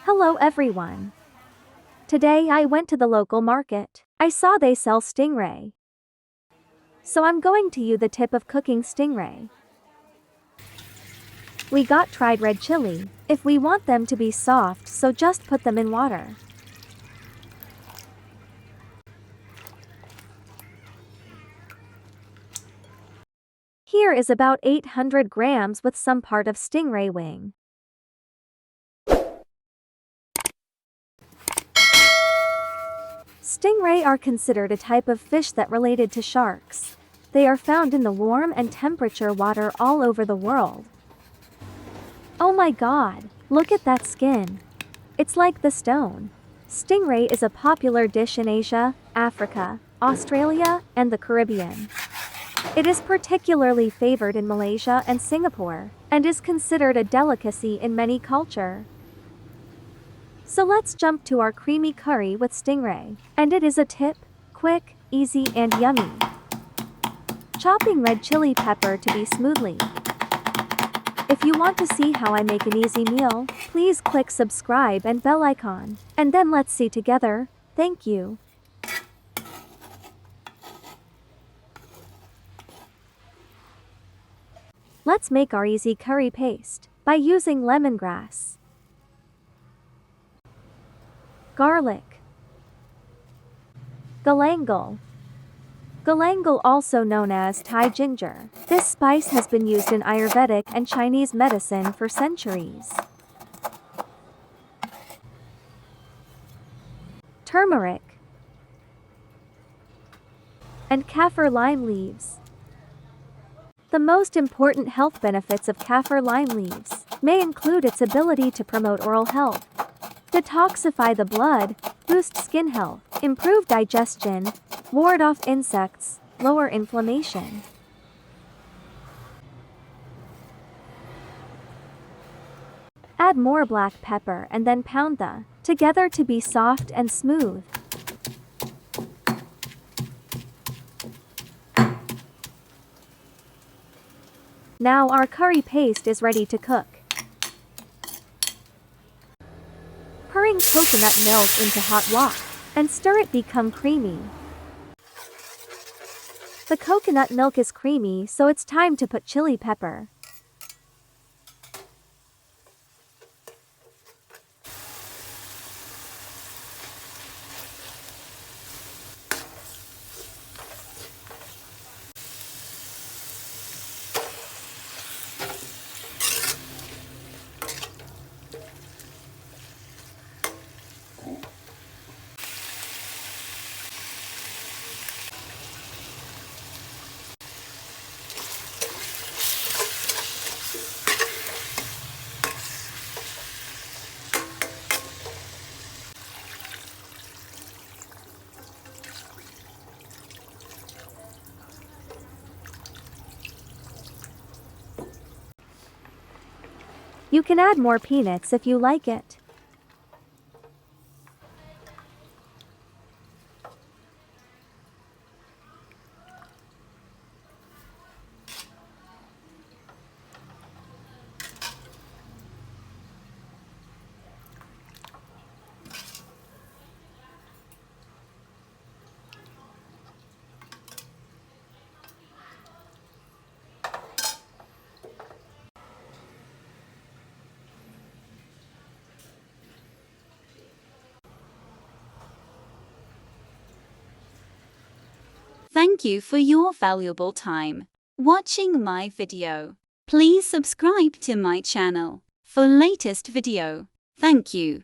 Hello everyone. Today I went to the local market. I saw they sell stingray. So I'm going to you the tip of cooking stingray. We got tried red chili. If we want them to be soft, so just put them in water. Here is about 800 grams with some part of stingray wing. Stingray are considered a type of fish that related to sharks. They are found in the warm and temperature water all over the world. Oh my god, look at that skin. It's like the stone. Stingray is a popular dish in Asia, Africa, Australia, and the Caribbean. It is particularly favored in Malaysia and Singapore, and is considered a delicacy in many cultures. So let's jump to our creamy curry with stingray. And it is a tip, quick, easy and yummy. Chopping red chili pepper to be smoothly. If you want to see how I make an easy meal, please click subscribe and bell icon. And then let's see together. Thank you. Let's make our easy curry paste by using lemongrass, garlic, galangal. Galangal, also known as Thai ginger. This spice has been used in Ayurvedic and Chinese medicine for centuries. Turmeric and kaffir lime leaves. The most important health benefits of kaffir lime leaves may include its ability to promote oral health, detoxify the blood, boost skin health, improve digestion, ward off insects, lower inflammation. Add more black pepper and then pound them together to be soft and smooth. Now our curry paste is ready to cook. Pouring coconut milk into hot water and stir it become creamy. The coconut milk is creamy, so it's time to put chili pepper. You can add more peanuts if you like it. Thank you for your valuable time watching my video. Please subscribe to my channel for latest video. Thank you.